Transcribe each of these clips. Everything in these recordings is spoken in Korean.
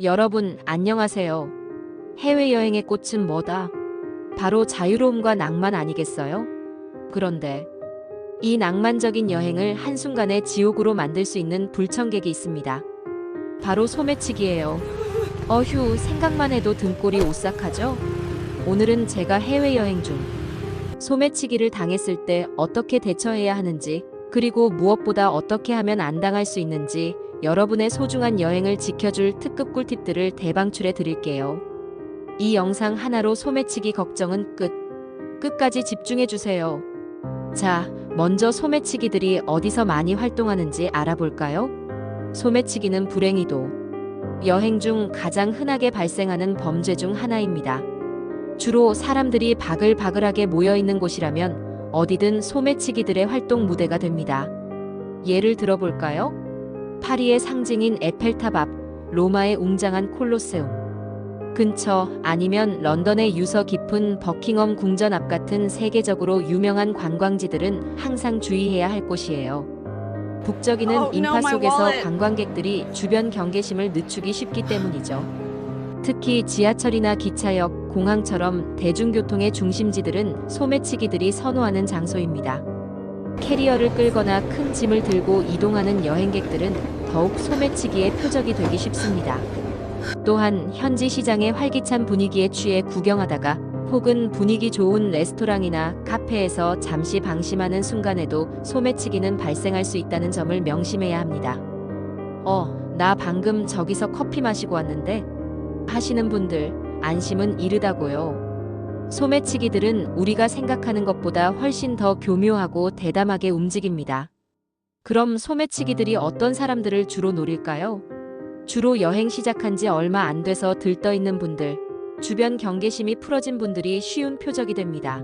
여러분, 안녕하세요. 해외여행의 꽃은 뭐다? 바로 자유로움과 낭만 아니겠어요? 그런데 이 낭만적인 여행을 한순간에 지옥으로 만들 수 있는 불청객이 있습니다. 바로 소매치기예요. 어휴, 생각만 해도 등골이 오싹하죠? 오늘은 제가 해외여행 중 소매치기를 당했을 때 어떻게 대처해야 하는지, 그리고 무엇보다 어떻게 하면 안 당할 수 있는지 여러분의 소중한 여행을 지켜줄 특급 꿀팁들을 대방출해 드릴게요. 이 영상 하나로 소매치기 걱정은 끝까지 집중해 주세요. 자, 먼저 소매치기들이 어디서 많이 활동하는지 알아볼까요? 소매치기는 불행히도 여행 중 가장 흔하게 발생하는 범죄 중 하나입니다. 주로 사람들이 바글바글하게 모여있는 곳이라면 어디든 소매치기들의 활동 무대가 됩니다. 예를 들어볼까요? 파리의 상징인 에펠탑 앞, 로마의 웅장한 콜로세움 근처, 아니면 런던의 유서 깊은 버킹엄 궁전 앞 같은 세계적으로 유명한 관광지들은 항상 주의해야 할 곳이에요. 북적이는 인파 속에서 관광객들이 주변 경계심을 늦추기 쉽기 때문이죠. 특히 지하철이나 기차역, 공항처럼 대중교통의 중심지들은 소매치기들이 선호하는 장소입니다. 캐리어를 끌거나 큰 짐을 들고 이동하는 여행객들은 더욱 소매치기의 표적이 되기 쉽습니다. 또한 현지 시장의 활기찬 분위기에 취해 구경하다가 혹은 분위기 좋은 레스토랑이나 카페에서 잠시 방심하는 순간에도 소매치기는 발생할 수 있다는 점을 명심해야 합니다. 나 방금 저기서 커피 마시고 왔는데 하시는 분들, 안심은 이르다고요. 소매치기들은 우리가 생각하는 것보다 훨씬 더 교묘하고 대담하게 움직입니다. 그럼 소매치기들이 어떤 사람들을 주로 노릴까요? 주로 여행 시작한 지 얼마 안 돼서 들떠있는 분들, 주변 경계심이 풀어진 분들이 쉬운 표적이 됩니다.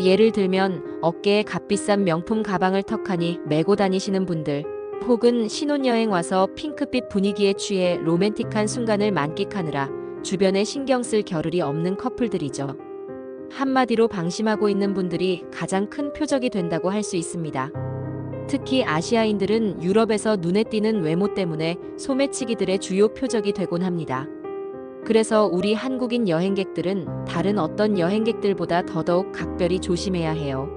예를 들면 어깨에 값비싼 명품 가방을 턱하니 메고 다니시는 분들, 혹은 신혼여행 와서 핑크빛 분위기에 취해 로맨틱한 순간을 만끽하느라 주변에 신경 쓸 겨를이 없는 커플들이죠. 한마디로 방심하고 있는 분들이 가장 큰 표적이 된다고 할 수 있습니다. 특히 아시아인들은 유럽에서 눈에 띄는 외모 때문에 소매치기들의 주요 표적이 되곤 합니다. 그래서 우리 한국인 여행객들은 다른 어떤 여행객들보다 더더욱 각별히 조심해야 해요.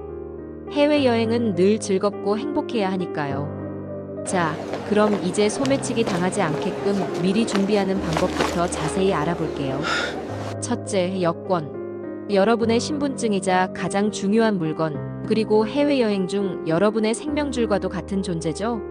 해외여행은 늘 즐겁고 행복해야 하니까요. 자, 그럼 이제 소매치기 당하지 않게끔 미리 준비하는 방법부터 자세히 알아볼게요. 첫째, 여권. 여러분의 신분증이자 가장 중요한 물건, 그리고 해외여행 중 여러분의 생명줄과도 같은 존재죠.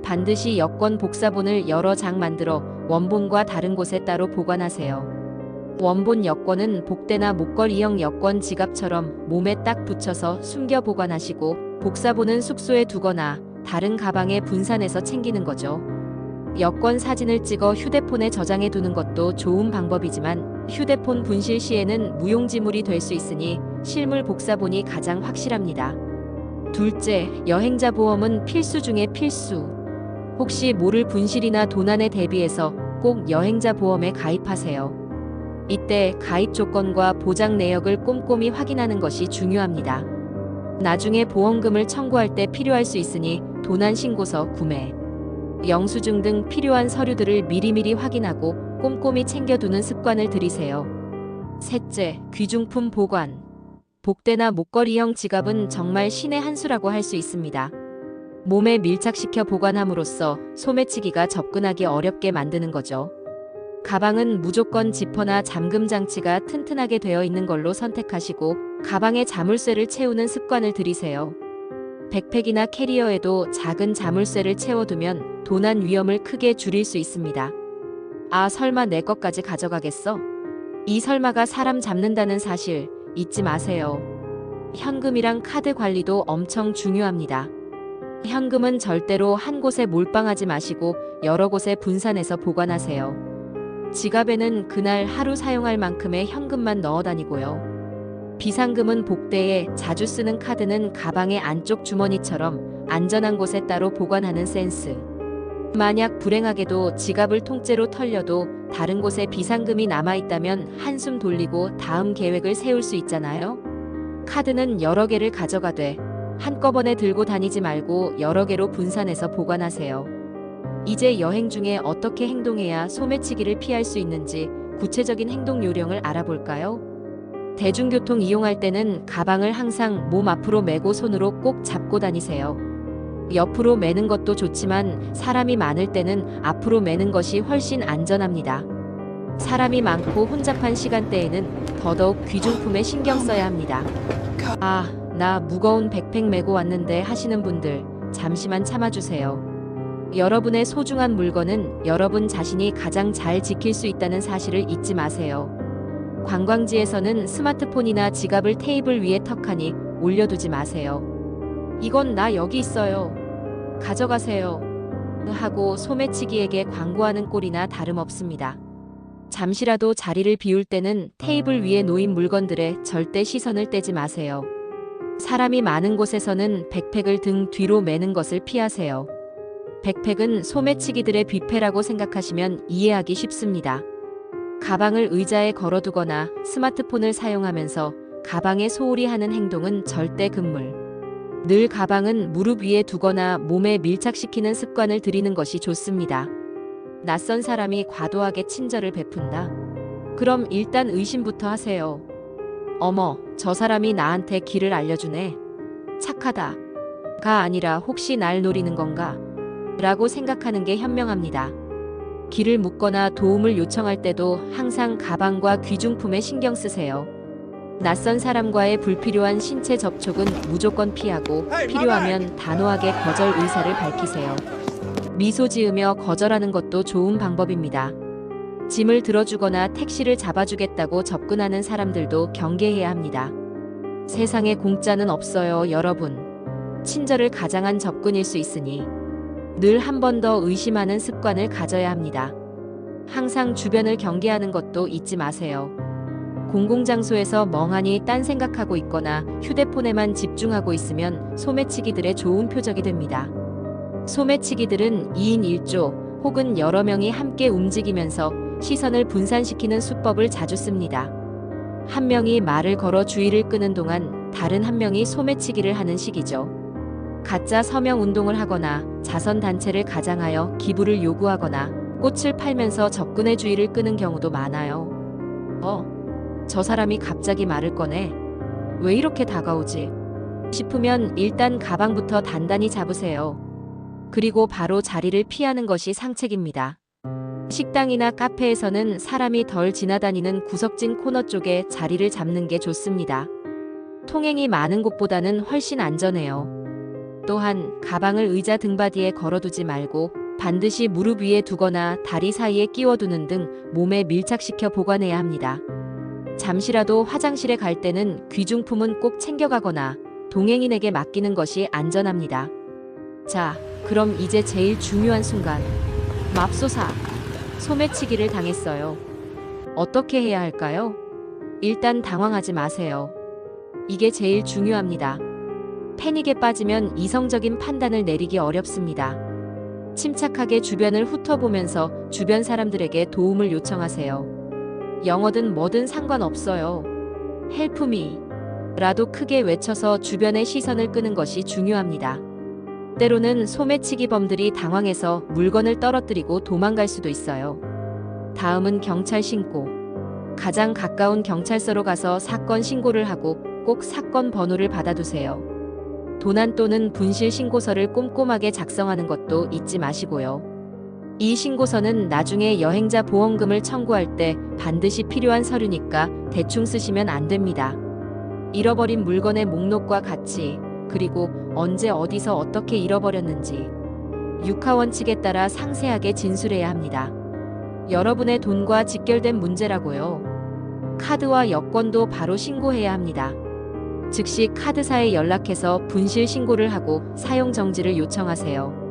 반드시 여권 복사본을 여러 장 만들어 원본과 다른 곳에 따로 보관하세요. 원본 여권은 복대나 목걸이형 여권 지갑처럼 몸에 딱 붙여서 숨겨 보관하시고, 복사본은 숙소에 두거나 다른 가방에 분산해서 챙기는 거죠. 여권 사진을 찍어 휴대폰에 저장해 두는 것도 좋은 방법이지만 휴대폰 분실 시에는 무용지물이 될 수 있으니 실물 복사본이 가장 확실합니다. 둘째, 여행자 보험은 필수 중에 필수. 혹시 모를 분실이나 도난에 대비해서 꼭 여행자 보험에 가입하세요. 이때 가입 조건과 보장 내역을 꼼꼼히 확인하는 것이 중요합니다. 나중에 보험금을 청구할 때 필요할 수 있으니 도난 신고서 구매, 영수증 등 필요한 서류들을 미리미리 확인하고 꼼꼼히 챙겨두는 습관을 들이세요. 셋째, 귀중품 보관. 복대나 목걸이형 지갑은 정말 신의 한 수라고 할 수 있습니다. 몸에 밀착시켜 보관함으로써 소매치기가 접근하기 어렵게 만드는 거죠. 가방은 무조건 지퍼나 잠금 장치가 튼튼하게 되어 있는 걸로 선택하시고 가방에 자물쇠를 채우는 습관을 들이세요. 백팩이나 캐리어에도 작은 자물쇠를 채워두면 도난 위험을 크게 줄일 수 있습니다. 아, 설마 내 것까지 가져가겠어? 이 설마가 사람 잡는다는 사실 잊지 마세요. 현금이랑 카드 관리도 엄청 중요합니다. 현금은 절대로 한 곳에 몰빵하지 마시고 여러 곳에 분산해서 보관하세요. 지갑에는 그날 하루 사용할 만큼의 현금만 넣어 다니고요. 비상금은 복대에, 자주 쓰는 카드는 가방의 안쪽 주머니처럼 안전한 곳에 따로 보관하는 센스. 만약 불행하게도 지갑을 통째로 털려도 다른 곳에 비상금이 남아있다면 한숨 돌리고 다음 계획을 세울 수 있잖아요. 카드는 여러 개를 가져가되 한꺼번에 들고 다니지 말고 여러 개로 분산해서 보관하세요. 이제 여행 중에 어떻게 행동해야 소매치기를 피할 수 있는지 구체적인 행동 요령을 알아볼까요? 대중교통 이용할 때는 가방을 항상 몸 앞으로 메고 손으로 꼭 잡고 다니세요. 옆으로 매는 것도 좋지만 사람이 많을 때는 앞으로 매는 것이 훨씬 안전합니다. 사람이 많고 혼잡한 시간대에는 더더욱 귀중품에 신경 써야 합니다. 아, 나 무거운 백팩 메고 왔는데 하시는 분들 잠시만 참아주세요. 여러분의 소중한 물건은 여러분 자신이 가장 잘 지킬 수 있다는 사실을 잊지 마세요. 관광지에서는 스마트폰이나 지갑을 테이블 위에 턱하니 올려두지 마세요. 이건 나 여기 있어요. 가져가세요. 하고 소매치기에게 광고하는 꼴이나 다름없습니다. 잠시라도 자리를 비울 때는 테이블 위에 놓인 물건들에 절대 시선을 떼지 마세요. 사람이 많은 곳에서는 백팩을 등 뒤로 매는 것을 피하세요. 백팩은 소매치기들의 뷔페라고 생각하시면 이해하기 쉽습니다. 가방을 의자에 걸어두거나 스마트폰을 사용하면서 가방에 소홀히 하는 행동은 절대 금물. 늘 가방은 무릎 위에 두거나 몸에 밀착시키는 습관을 들이는 것이 좋습니다. 낯선 사람이 과도하게 친절을 베푼다. 그럼 일단 의심부터 하세요. 어머, 저 사람이 나한테 길을 알려주네. 착하다. 가 아니라 혹시 날 노리는 건가? 라고 생각하는 게 현명합니다. 길을 묻거나 도움을 요청할 때도 항상 가방과 귀중품에 신경 쓰세요. 낯선 사람과의 불필요한 신체 접촉은 무조건 피하고 필요하면 단호하게 거절 의사를 밝히세요. 미소 지으며 거절하는 것도 좋은 방법입니다. 짐을 들어주거나 택시를 잡아주겠다고 접근하는 사람들도 경계해야 합니다. 세상에 공짜는 없어요, 여러분. 친절을 가장한 접근일 수 있으니 늘 한 번 더 의심하는 습관을 가져야 합니다. 항상 주변을 경계하는 것도 잊지 마세요. 공공장소에서 멍하니 딴 생각하고 있거나 휴대폰에만 집중하고 있으면 소매치기들의 좋은 표적이 됩니다. 소매치기들은 2인 1조 혹은 여러 명이 함께 움직이면서 시선을 분산시키는 수법을 자주 씁니다. 한 명이 말을 걸어 주의를 끄는 동안 다른 한 명이 소매치기를 하는 시기죠. 가짜 서명 운동을 하거나 자선단체를 가장하여 기부를 요구하거나 꽃을 팔면서 접근의 주의를 끄는 경우도 많아요. 저 사람이 갑자기 말을 꺼내. 왜 이렇게 다가오지? 싶으면 일단 가방부터 단단히 잡으세요. 그리고 바로 자리를 피하는 것이 상책입니다. 식당이나 카페에서는 사람이 덜 지나다니는 구석진 코너 쪽에 자리를 잡는 게 좋습니다. 통행이 많은 곳보다는 훨씬 안전해요. 또한 가방을 의자 등받이에 걸어두지 말고 반드시 무릎 위에 두거나 다리 사이에 끼워두는 등 몸에 밀착시켜 보관해야 합니다. 잠시라도 화장실에 갈 때는 귀중품은 꼭 챙겨가거나 동행인에게 맡기는 것이 안전합니다. 자, 그럼 이제 제일 중요한 순간. 맙소사. 소매치기를 당했어요. 어떻게 해야 할까요? 일단 당황하지 마세요. 이게 제일 중요합니다. 패닉에 빠지면 이성적인 판단을 내리기 어렵습니다. 침착하게 주변을 훑어보면서 주변 사람들에게 도움을 요청하세요. 영어든 뭐든 상관없어요. Help me 라도 크게 외쳐서 주변의 시선을 끄는 것이 중요합니다. 때로는 소매치기범들이 당황해서 물건을 떨어뜨리고 도망갈 수도 있어요. 다음은 경찰 신고. 가장 가까운 경찰서로 가서 사건 신고를 하고 꼭 사건 번호를 받아두세요. 도난 또는 분실 신고서를 꼼꼼하게 작성하는 것도 잊지 마시고요. 이 신고서는 나중에 여행자 보험금을 청구할 때 반드시 필요한 서류니까 대충 쓰시면 안 됩니다. 잃어버린 물건의 목록과 가치, 그리고 언제 어디서 어떻게 잃어버렸는지 육하 원칙에 따라 상세하게 진술해야 합니다. 여러분의 돈과 직결된 문제라고요. 카드와 여권도 바로 신고해야 합니다. 즉시 카드사에 연락해서 분실 신고를 하고 사용 정지를 요청하세요.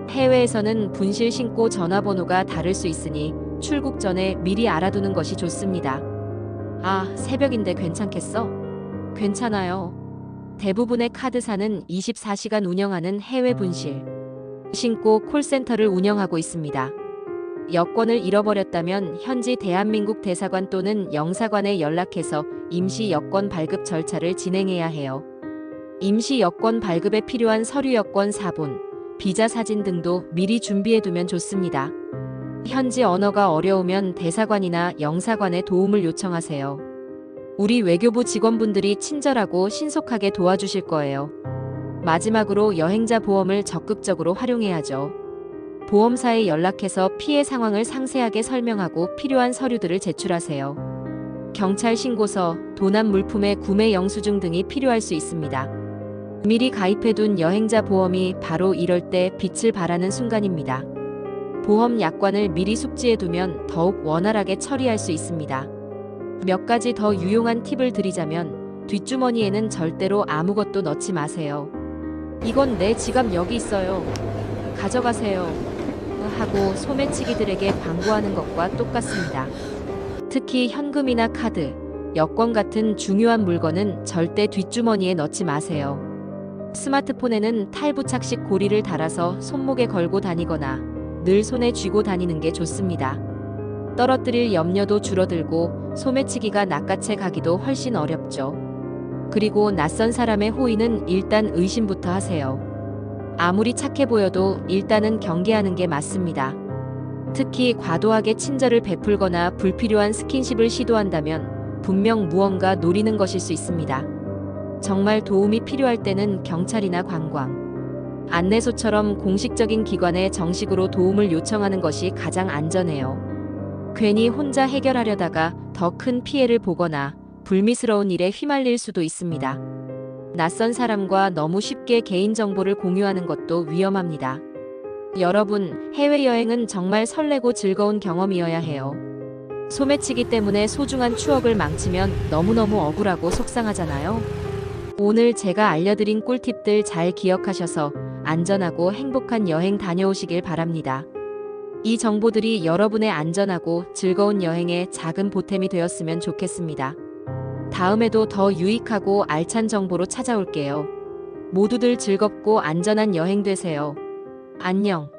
해외에서는 분실 신고 전화번호가 다를 수 있으니 출국 전에 미리 알아두는 것이 좋습니다. 아, 새벽인데 괜찮겠어? 괜찮아요. 대부분의 카드사는 24시간 운영하는 해외 분실 신고 콜센터를 운영하고 있습니다. 여권을 잃어버렸다면 현지 대한민국 대사관 또는 영사관에 연락해서 임시 여권 발급 절차를 진행해야 해요. 임시 여권 발급에 필요한 서류 여권 사본, 비자 사진 등도 미리 준비해두면 좋습니다. 현지 언어가 어려우면 대사관이나 영사관에 도움을 요청하세요. 우리 외교부 직원분들이 친절하고 신속하게 도와주실 거예요. 마지막으로 여행자 보험을 적극적으로 활용해야죠. 보험사에 연락해서 피해 상황을 상세하게 설명하고 필요한 서류들을 제출하세요. 경찰 신고서, 도난 물품의 구매 영수증 등이 필요할 수 있습니다. 미리 가입해둔 여행자 보험이 바로 이럴 때 빛을 발하는 순간입니다. 보험 약관을 미리 숙지해두면 더욱 원활하게 처리할 수 있습니다. 몇 가지 더 유용한 팁을 드리자면 뒷주머니에는 절대로 아무것도 넣지 마세요. 이건 내 지갑 여기 있어요. 가져가세요. 하고 소매치기들에게 광고하는 것과 똑같습니다. 특히 현금이나 카드, 여권 같은 중요한 물건은 절대 뒷주머니에 넣지 마세요. 스마트폰에는 탈부착식 고리를 달아서 손목에 걸고 다니거나 늘 손에 쥐고 다니는 게 좋습니다. 떨어뜨릴 염려도 줄어들고 소매치기가 낚아채 가기도 훨씬 어렵죠. 그리고 낯선 사람의 호의는 일단 의심부터 하세요. 아무리 착해 보여도 일단은 경계하는 게 맞습니다. 특히 과도하게 친절을 베풀거나 불필요한 스킨십을 시도한다면 분명 무언가 노리는 것일 수 있습니다. 정말 도움이 필요할 때는 경찰이나 관광, 안내소처럼 공식적인 기관에 정식으로 도움을 요청하는 것이 가장 안전해요. 괜히 혼자 해결하려다가 더 큰 피해를 보거나 불미스러운 일에 휘말릴 수도 있습니다. 낯선 사람과 너무 쉽게 개인정보를 공유하는 것도 위험합니다. 여러분, 해외여행은 정말 설레고 즐거운 경험이어야 해요. 소매치기 때문에 소중한 추억을 망치면 너무너무 억울하고 속상하잖아요. 오늘 제가 알려드린 꿀팁들 잘 기억하셔서 안전하고 행복한 여행 다녀오시길 바랍니다. 이 정보들이 여러분의 안전하고 즐거운 여행에 작은 보탬이 되었으면 좋겠습니다. 다음에도 더 유익하고 알찬 정보로 찾아올게요. 모두들 즐겁고 안전한 여행 되세요. 안녕.